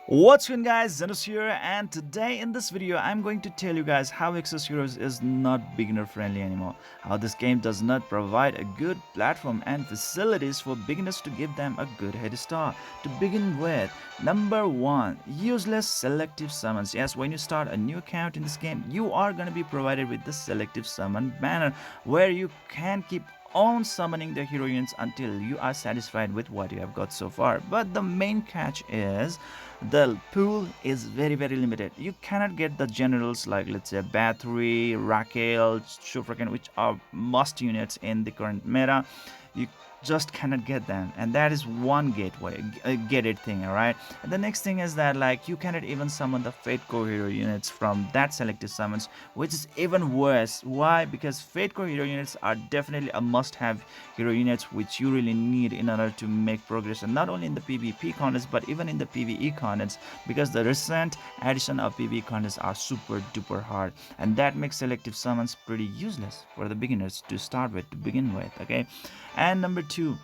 What's good guys, Zennosh here, and today in this video I'm going to tell you guys how Exos Heroes is not beginner friendly anymore, how this game does not provide a good platform and facilities for beginners to give them a good head start. To begin with, number 1, useless selective summons. Yes, when you start a new account in this game, you are going to be provided with the selective summon banner where you can keep on summoning the hero units until you are satisfied with what you have got so far. But the main catch is the pool is very limited. You cannot get the generals like, let's say, Bathory, Raquel, Shufraken, which are must units in the current meta. You just cannot get them, and that is one gateway get it thing. All right, and the next thing is that, like, you cannot even summon the Fate Core hero units from that selective summons, which is even worse. Why? Because Fate Core hero units are definitely a must-have hero units which you really need in order to make progress, and not only in the PvP contests but even in the PvE contests, because the recent addition of PvE contests are super duper hard, and that makes selective summons pretty useless for the beginners to start with, to begin with. Okay, and number 2,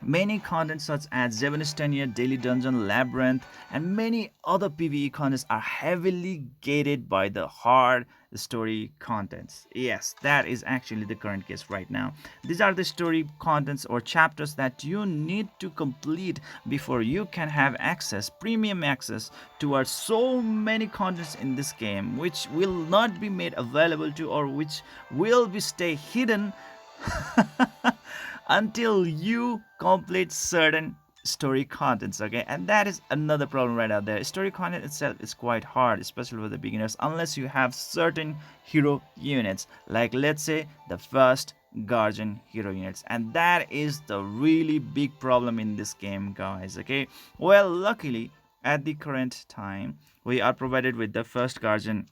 many contents such as Zebenstunier, Daily Dungeon, Labyrinth, and many other PvE contents are heavily gated by the hard story contents. Yes, that is actually the current case right now. These are the story contents or chapters that you need to complete before you can have access, premium access towards so many contents in this game, which will not be made available to, or which will be stay hidden until you complete certain story contents. Okay, and that is another problem right out there. Story content itself is quite hard, especially for the beginners, unless you have certain hero units, like, let's say, the first guardian hero units, and that is the really big problem in this game, guys. Okay, well, luckily at the current time we are provided with the first guardian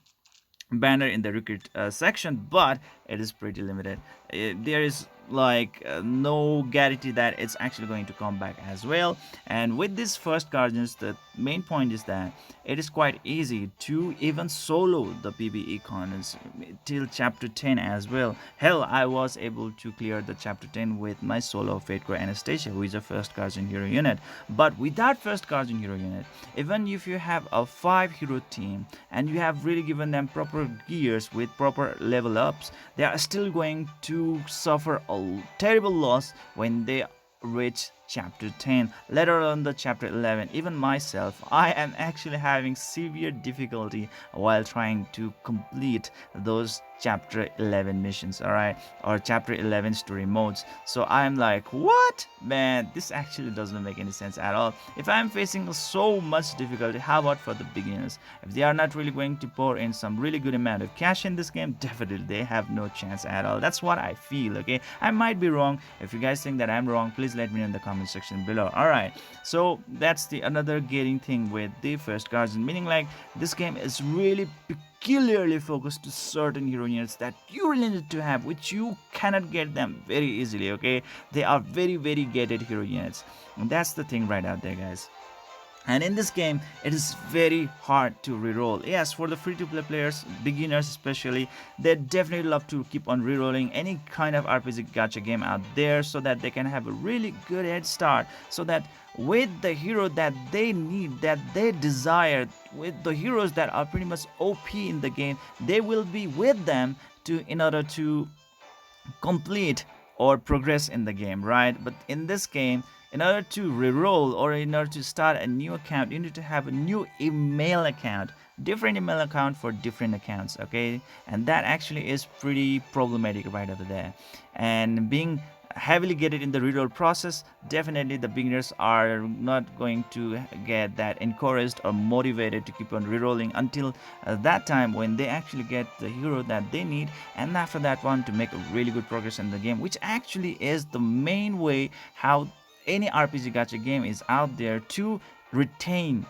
banner in the recruit section, but it is pretty limited. There is like no guarantee that it's actually going to come back as well. And with this first guardians, the main point is that it is quite easy to even solo the PvE cons till chapter 10 as well. Hell, I was able to clear the chapter 10 with my solo Fate Core Anastasia, who is a first guardian hero unit. But without first guardian hero unit, even if you have a 5 hero team and you have really given them proper gears with proper level ups, they are still going to suffer a terrible loss when they reach chapter 10, later on the chapter 11. Even myself, I am actually having severe difficulty while trying to complete those chapter 11 missions, all right, or chapter 11 story modes. So I'm like, what, man, this actually doesn't make any sense at all. If I'm facing so much difficulty, how about for the beginners? If they are not really going to pour in some really good amount of cash in this game, definitely they have no chance at all. That's what I feel. Okay, I might be wrong. If you guys think that I'm wrong, please let me know in the comment section below. All right, so that's the another gating thing with the first guardian, meaning like this game is really peculiarly focused to certain hero units that you really need to have, which you cannot get them very easily. Okay, they are very gated hero units, and that's the thing right out there, guys. And in this game, it is very hard to reroll. Yes, for the free-to-play players, beginners especially, they definitely love to keep on rerolling any kind of RPG gacha game out there, so that they can have a really good head start, so that with the hero that they need, that they desire, with the heroes that are pretty much OP in the game, they will be with them to, in order to complete or progress in the game, right? But in this game, in order to reroll or in order to start a new account, you need to have a new email account, different email account for different accounts. Okay, and that actually is pretty problematic right over there. And being heavily gated in the reroll process, definitely the beginners are not going to get that encouraged or motivated to keep on rerolling until that time when they actually get the hero that they need, and after that one to make a really good progress in the game, which actually is the main way how any RPG gacha game is out there to retain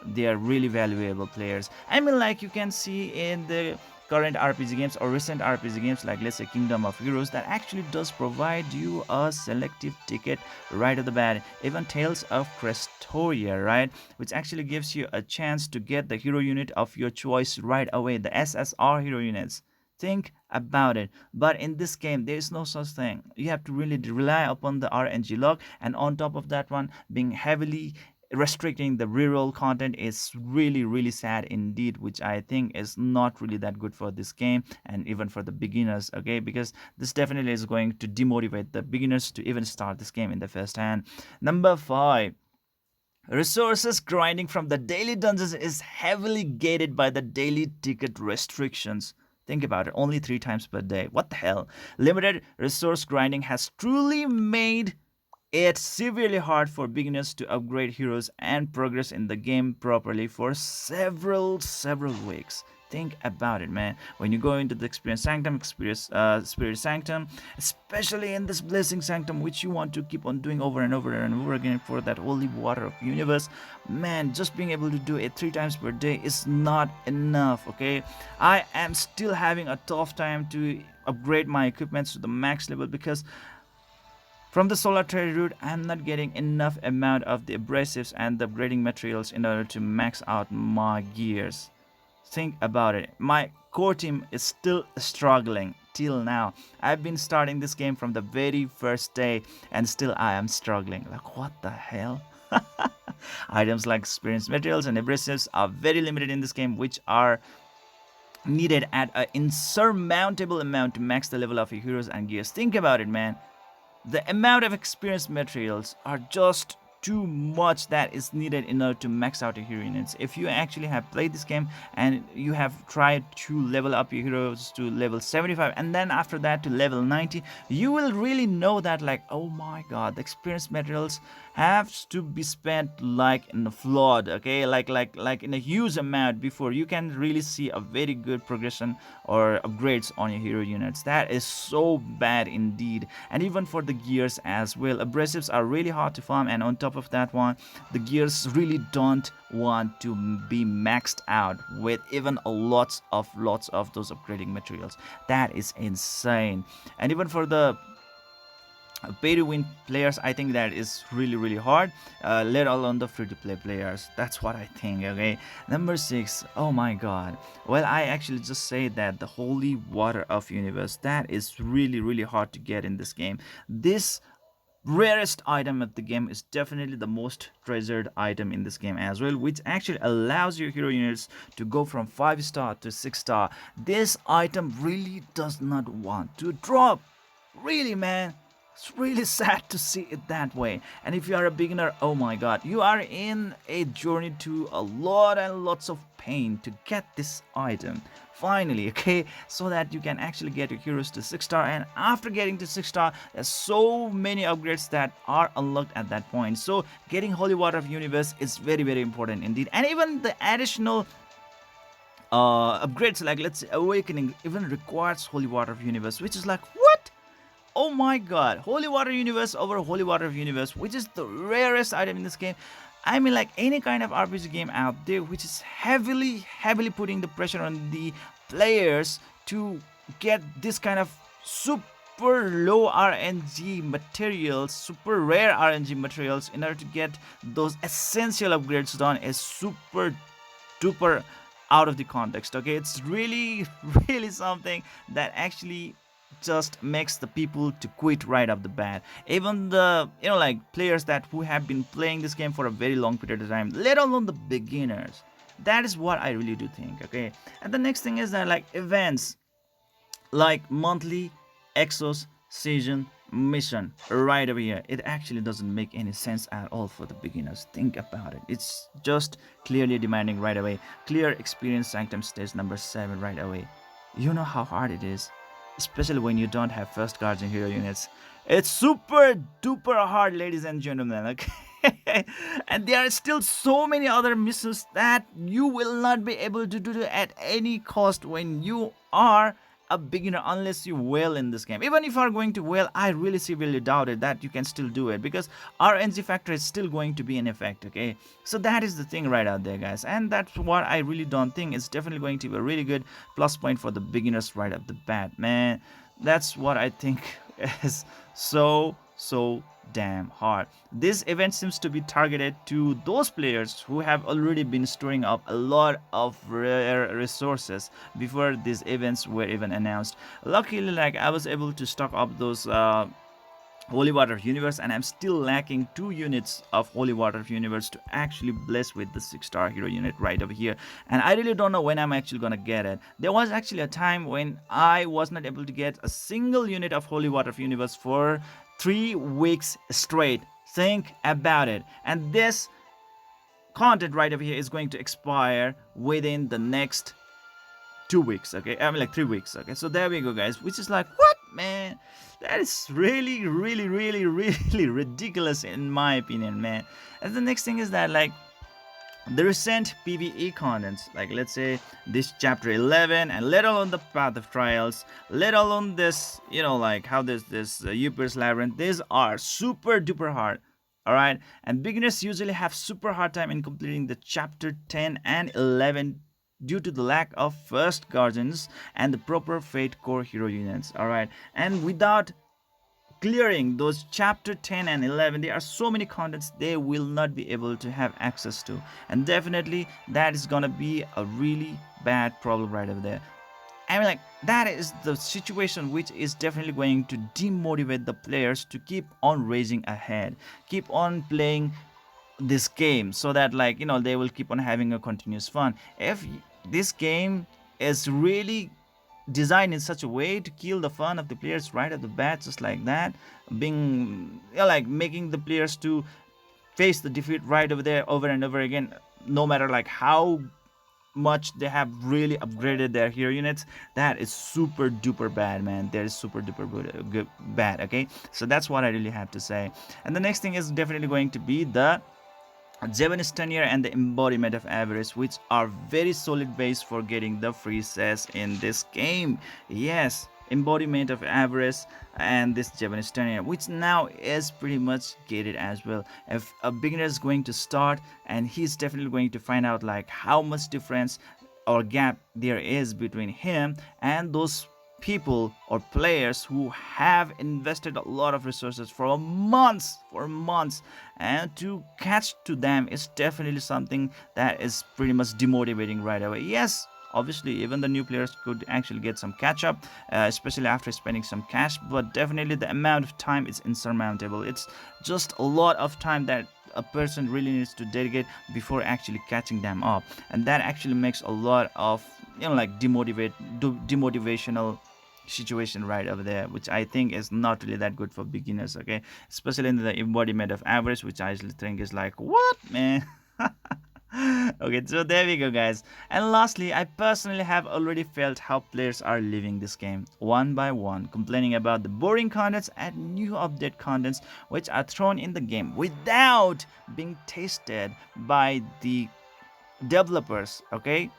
their really valuable players. I mean, like, you can see in the current RPG games or recent RPG games, like, let's say, Kingdom of Heroes, that actually does provide you a selective ticket right at the bat. Even Tales of Crestoria, right, which actually gives you a chance to get the hero unit of your choice right away, the SSR hero units. Think about it. But in this game, there is no such thing. You have to really rely upon the RNG log, and on top of that one, being heavily restricting the reroll content is really really sad indeed, which I think is not really that good for this game and even for the beginners, okay, because this definitely is going to demotivate the beginners to even start this game in the first hand. Number 5, resources grinding from the daily dungeons is heavily gated by the daily ticket restrictions. Think about it, only 3 times per day. What the hell? Limited resource grinding has truly made it's severely hard for beginners to upgrade heroes and progress in the game properly for several weeks. Think about it, man. When you go into the Experience Sanctum, Spirit Sanctum, especially in this Blessing Sanctum, which you want to keep on doing over and over and over again for that holy water of universe, man, just being able to do it 3 times per day is not enough, okay? I am still having a tough time to upgrade my equipments to the max level because from the solitary route, I'm not getting enough amount of the abrasives and the upgrading materials in order to max out my gears. Think about it. My core team is still struggling till now. I've been starting this game from the very first day and still I am struggling. Like, what the hell? Items like experience materials and abrasives are very limited in this game, which are needed at an insurmountable amount to max the level of your heroes and gears. Think about it, man. The amount of experience materials are just too much that is needed in order to max out your hero units. If you actually have played this game and you have tried to level up your heroes to level 75 and then after that to level 90, you will really know that, like, oh my god, the experience materials have to be spent like in a flood, okay, like in a huge amount before you can really see a very good progression or upgrades on your hero units. That is so bad indeed. And even for the gears as well, abrasives are really hard to farm, and on top of that one, the gears really don't want to be maxed out with even lots of those upgrading materials. That is insane. And even for the pay to win players, I think that is really hard, let alone the free to play players. That's what I think, okay. Number 6, oh my god, well, I actually just say that the holy water of universe, that is really hard to get in this game. This rarest item of the game is definitely the most treasured item in this game as well, which actually allows your hero units to go from 5-star to 6-star. This item really does not want to drop, really, man. It's really sad to see it that way. And if you are a beginner, oh my god, you are in a journey to a lot and lots of pain to get this item finally, okay, so that you can actually get your heroes to 6-star. And after getting to 6-star, there's so many upgrades that are unlocked at that point. So getting holy water of universe is very important indeed. And even the additional upgrades, like let's say awakening, even requires holy water of universe, which is like, what? Oh my god, holy water universe over holy water of universe, which is the rarest item in this game. I mean, like any kind of RPG game out there which is heavily putting the pressure on the players to get this kind of super low RNG materials, super rare RNG materials in order to get those essential upgrades done is super duper out of the context, okay. It's really something that actually just makes the people to quit right off the bat. Even the like players that who have been playing this game for a very long period of time, let alone the beginners. That is what I really do think, okay. And the next thing is that, like, events like monthly Exos season mission right over here, it actually doesn't make any sense at all for the beginners. Think about it. It's just clearly demanding right away. Clear experience sanctum stage number 7 right away. You know how hard it is, especially when you don't have first guards in hero units. It's super duper hard, ladies and gentlemen, okay. And there are still so many other missions that you will not be able to do at any cost when you are a beginner, unless you whale in this game. Even if you are going to whale, I really severely doubt it that you can still do it, because RNG factor is still going to be in effect, okay. So that is the thing right out there, guys, and that's what I really don't think is definitely going to be a really good plus point for the beginners right off the bat, man. That's what I think is so damn hard. This event seems to be targeted to those players who have already been storing up a lot of rare resources before these events were even announced. Luckily, like, I was able to stock up those holy water of universe, and I'm still lacking 2 units of holy water of universe to actually bless with the 6-star hero unit right over here. And I really don't know when I'm actually gonna get it. There was actually a time when I was not able to get a single unit of holy water of universe for 3 weeks straight. Think about it. And this content right over here is going to expire within the next 2 weeks, okay? I mean, like 3 weeks, okay? So there we go, guys. Which is like, what, man? That is really, really, really, really ridiculous in my opinion, man. And the next thing is that, like, the recent PvE contents, like let's say this chapter 11, and let alone the path of trials, let alone this, like how this yupirs labyrinth, these are super duper hard. All right, and beginners usually have super hard time in completing the chapter 10 and 11 due to the lack of first guardians and the proper fate core hero units. All right, and without clearing those chapter 10 and 11, there are so many contents they will not be able to have access to, and definitely that is gonna be a really bad problem right over there. I mean, like, that is the situation which is definitely going to demotivate the players to keep on racing ahead, keep on playing this game, so that, like, they will keep on having a continuous fun. If this game is really designed in such a way to kill the fun of the players right at the bat, just like that, being, like, making the players to face the defeat right over there over and over again, no matter like how much they have really upgraded their hero units, that is super duper bad, man. That is super duper good, bad, okay? So that's what I really have to say. And the next thing is definitely going to be the Zebenstunier and the Embodiment of Avarice, which are very solid base for getting the free says in this game. Yes, Embodiment of Avarice and this Zebenstunier, which now is pretty much gated as well. If a beginner is going to start, and he's definitely going to find out like how much difference or gap there is between him and those people or players who have invested a lot of resources for months, and to catch to them is definitely something that is pretty much demotivating right away. Yes, obviously even the new players could actually get some catch up, especially after spending some cash, but definitely the amount of time is insurmountable. It's just a lot of time that a person really needs to dedicate before actually catching them up, and that actually makes a lot of, like, demotivational situation right over there, which I think is not really that good for beginners, okay? Especially in the embodiment of average, which I actually think is like, what, man? Okay, so there we go, guys. And lastly, I personally have already felt how players are leaving this game one by one, complaining about the boring contents and new update contents which are thrown in the game without being tested by the developers, okay,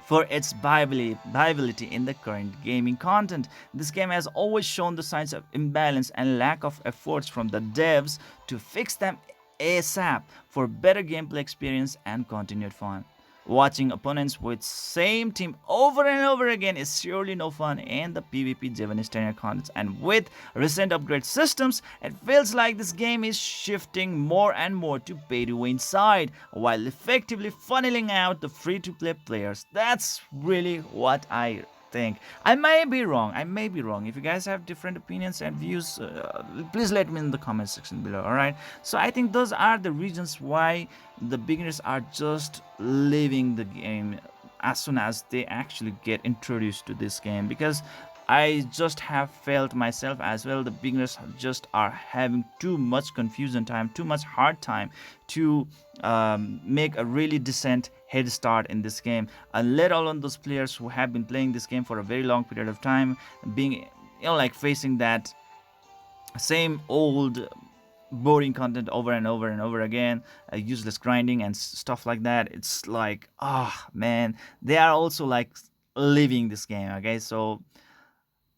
for its viability in the current gaming content. This game has always shown the signs of imbalance and lack of efforts from the devs to fix them ASAP for better gameplay experience and continued fun. Watching opponents with same team over and over again is surely no fun in the PvP Zebenstunier contents, and with recent upgrade systems, it feels like this game is shifting more and more to pay to win side, while effectively funneling out the free to play players. That's really what I think. I may be wrong. If you guys have different opinions and views, please let me in the comment section below. All right. So I think those are the reasons why the beginners are just leaving the game as soon as they actually get introduced to this game, because I just have felt myself as well, the beginners just are having too much confusion time, too much hard time to make a really decent head start in this game, and let alone those players who have been playing this game for a very long period of time, being, like, facing that same old boring content over and over and over again, useless grinding and stuff like that. It's like, ah, man, they are also like leaving this game, okay? So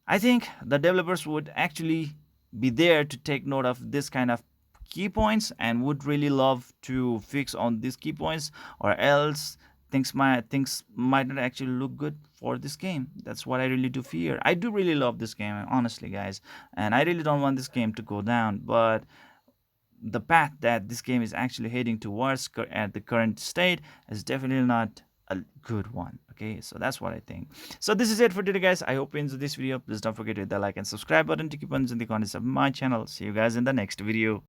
I think the developers would actually be there to take note of this kind of key points, and would really love to fix on these key points, or else things might not actually look good for this game. That's what I really do fear. I do really love this game, honestly, guys, and I really don't want this game to go down, but the path that this game is actually heading towards at the current state is definitely not a good one. Okay, so that's what I think. So this is it for today, guys. I hope you enjoyed this video. Please don't forget to hit the like and subscribe button to keep on in the contents of my channel. See you guys in the next video.